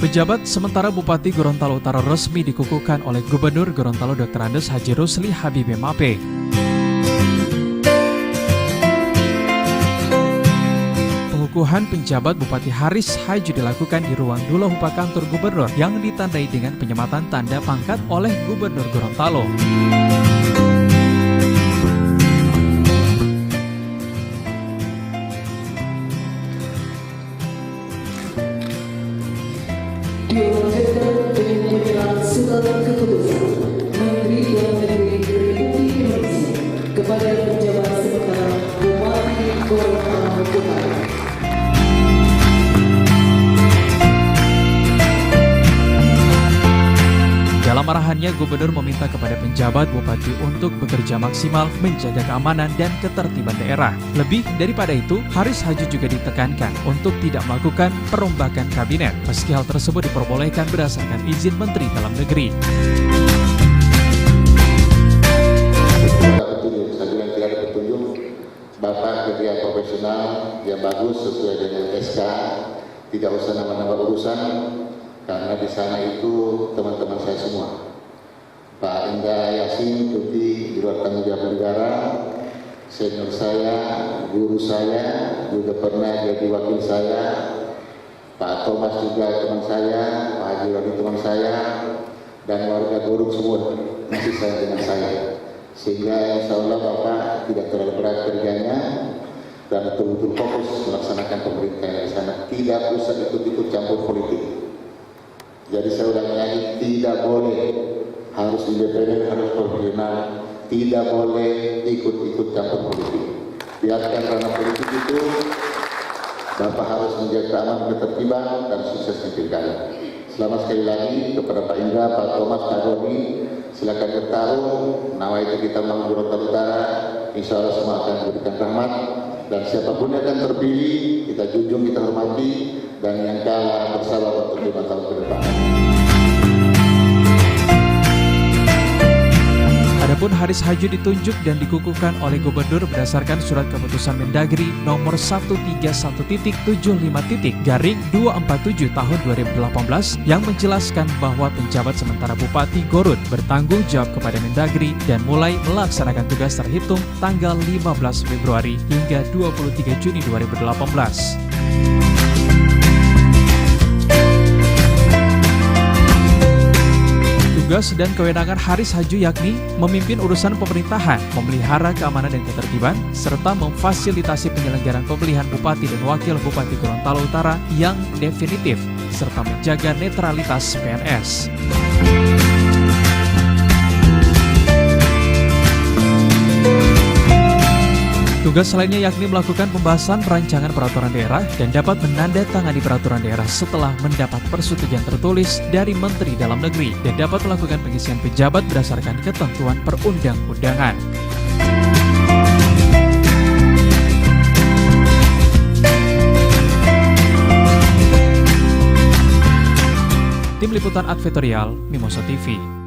Pejabat sementara Bupati Gorontalo Utara resmi dikukuhkan oleh Gubernur Gorontalo Dr. Andes Haji Rusli Habib MAP. Pengukuhan penjabat Bupati Haris Haji dilakukan di ruang Dula Hupa kantor Gubernur yang ditandai dengan penyematan tanda pangkat oleh Gubernur Gorontalo. Dilanjutkan dengan penyerahan surat keputusan Menteri Dalam Negeri Republik Indonesia kepada pejabat sementara Bupati Gorontalo Utara. Dalam arahannya, Gubernur meminta kepada penjabat Bupati untuk bekerja maksimal menjaga keamanan dan ketertiban daerah. Lebih daripada itu, Haris Haji juga ditekankan untuk tidak melakukan perombakan kabinet, meski hal tersebut diperbolehkan berdasarkan izin Menteri Dalam Negeri. Saya bilang tidak ada petunjuk, Bapak kerja profesional yang bagus sesuai dengan SK, tidak usah nambah-nambah urusan. Karena di sana itu teman-teman saya semua. Pak Indra Yasin cuti di luar tanggung jawab negara, senior saya, guru saya, juga pernah jadi wakil saya, Pak Thomas juga teman saya, Pak Haji Rodi teman saya, dan warga Goruk semua masih saya dengan saya. Sehingga insya Allah Bapak tidak terlalu berat kerjanya dan betul-betul fokus melaksanakan pemerintahan di sana. Tidak usah ikut-ikut campur politik. Jadi saya udah nyanyi, tidak boleh harus independen, harus profesional, tidak boleh ikut-ikut campur politik. Biarkan ranah politik itu, Bapak harus menjaga keamanan, ketertiban, dan suksesnya pilkada. Selamat sekali lagi kepada Pak Indra, Pak Thomas, Pak Doni, silakan bertarung. Nawaitu kita membangun Gorontalo Utara, insya Allah semua akan diberikan rahmat. Dan siapapun yang akan terpilih, kita junjung, kita hormati, dan yang kalah bersabar untuk 5 tahun ke depan. Adapun Haris Haji ditunjuk dan dikukuhkan oleh Gubernur berdasarkan surat keputusan Mendagri nomor 1313-247 tahun 2018 yang menjelaskan bahwa penjabat sementara Bupati Gorut bertanggung jawab kepada Mendagri dan mulai melaksanakan tugas terhitung tanggal 15 Februari hingga 23 Juni 2018. Tugas dan kewenangan Haris Haji yakni memimpin urusan pemerintahan, memelihara keamanan dan ketertiban, serta memfasilitasi penyelenggaraan pemilihan Bupati dan Wakil Bupati Gorontalo Utara yang definitif, serta menjaga netralitas PNS. Tugas lainnya yakni melakukan pembahasan rancangan peraturan daerah dan dapat menandatangani peraturan daerah setelah mendapat persetujuan tertulis dari Menteri Dalam Negeri dan dapat melakukan pengisian pejabat berdasarkan ketentuan perundang-undangan. Tim Liputan Advertorial Mimosa TV.